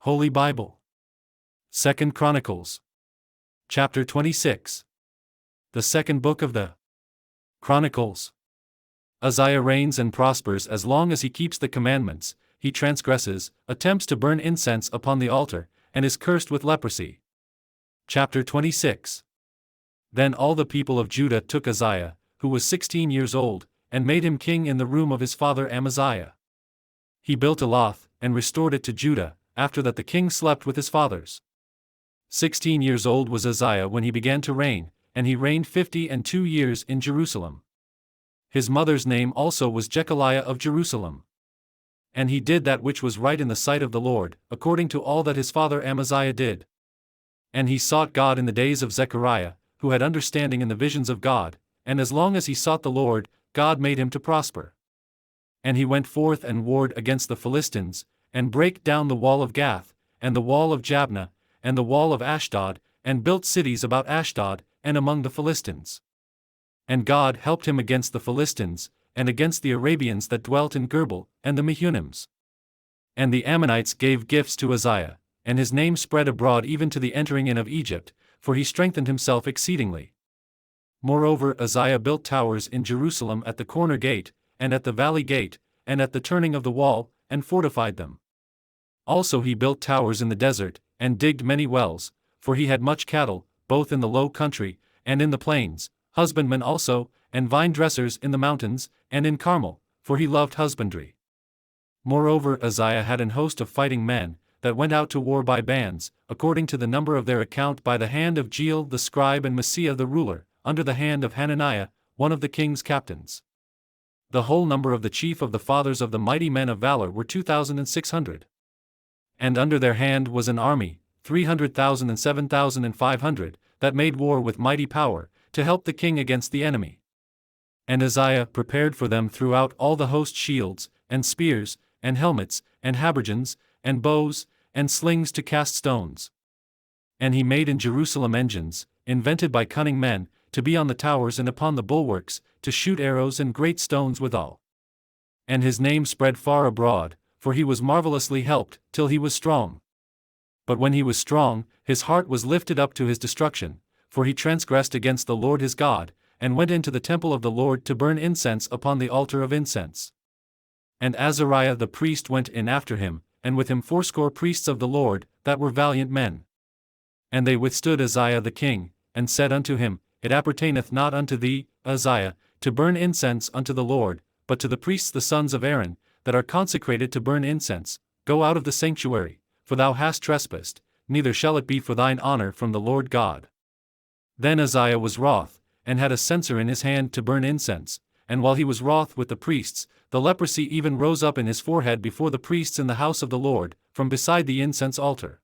Holy Bible. 2 Chronicles. Chapter 26. The second book of the Chronicles. Uzziah reigns and prospers as long as he keeps the commandments. He transgresses, attempts to burn incense upon the altar, and is cursed with leprosy. Chapter 26. Then all the people of Judah took Uzziah, who was 16 years old, and made him king in the room of his father Amaziah. He built Elath, and restored it to Judah, after that the king slept with his fathers. 16 years old was Uzziah when he began to reign, and he reigned 52 years in Jerusalem. His mother's name also was Jechaliah of Jerusalem. And he did that which was right in the sight of the Lord, according to all that his father Amaziah did. And he sought God in the days of Zechariah, who had understanding in the visions of God, and as long as he sought the Lord, God made him to prosper. And he went forth and warred against the Philistines, and brake down the wall of Gath, and the wall of Jabneh, and the wall of Ashdod, and built cities about Ashdod, and among the Philistines. And God helped him against the Philistines, and against the Arabians that dwelt in Gerbel, and the Mehunims. And the Ammonites gave gifts to Uzziah, and his name spread abroad even to the entering in of Egypt, for he strengthened himself exceedingly. Moreover, Uzziah built towers in Jerusalem at the corner gate, and at the valley gate, and at the turning of the wall, and fortified them. Also he built towers in the desert, and digged many wells, for he had much cattle, both in the low country, and in the plains, husbandmen also, and vine-dressers in the mountains, and in Carmel, for he loved husbandry. Moreover, Uzziah had an host of fighting men, that went out to war by bands, according to the number of their account by the hand of Jeiel the scribe and Maaseiah the ruler, under the hand of Hananiah, one of the king's captains. The whole number of the chief of the fathers of the mighty men of valor were 2,600. And under their hand was an army, 300,000 and 7,500, that made war with mighty power, to help the king against the enemy. And Uzziah prepared for them throughout all the host shields, and spears, and helmets, and habergeons, and bows, and slings to cast stones. And he made in Jerusalem engines, invented by cunning men, to be on the towers and upon the bulwarks, to shoot arrows and great stones withal. And his name spread far abroad, for he was marvelously helped, till he was strong. But when he was strong, his heart was lifted up to his destruction, for he transgressed against the Lord his God, and went into the temple of the Lord to burn incense upon the altar of incense. And Azariah the priest went in after him, and with him 80 priests of the Lord, that were valiant men. And they withstood Uzziah the king, and said unto him, It appertaineth not unto thee, Uzziah, to burn incense unto the Lord, but to the priests the sons of Aaron, that are consecrated to burn incense. Go out of the sanctuary, for thou hast trespassed, neither shall it be for thine honor from the Lord God. Then Uzziah was wroth, and had a censer in his hand to burn incense, and while he was wroth with the priests, the leprosy even rose up in his forehead before the priests in the house of the Lord, from beside the incense altar.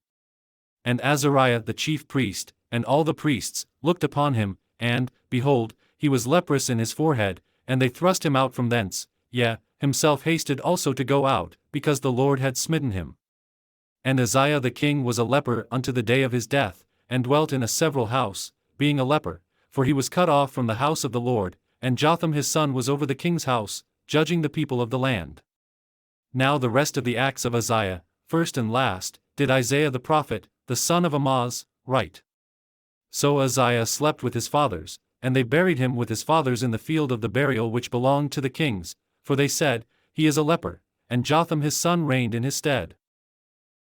And Azariah the chief priest, and all the priests, looked upon him, and, behold, he was leprous in his forehead, and they thrust him out from thence, yea, himself hasted also to go out, because the Lord had smitten him. And Uzziah the king was a leper unto the day of his death, and dwelt in a several house, being a leper, for he was cut off from the house of the Lord, and Jotham his son was over the king's house, judging the people of the land. Now the rest of the acts of Uzziah, first and last, did Isaiah the prophet, the son of Amoz, write. So Uzziah slept with his fathers, and they buried him with his fathers in the field of the burial which belonged to the kings, for they said, He is a leper, and Jotham his son reigned in his stead.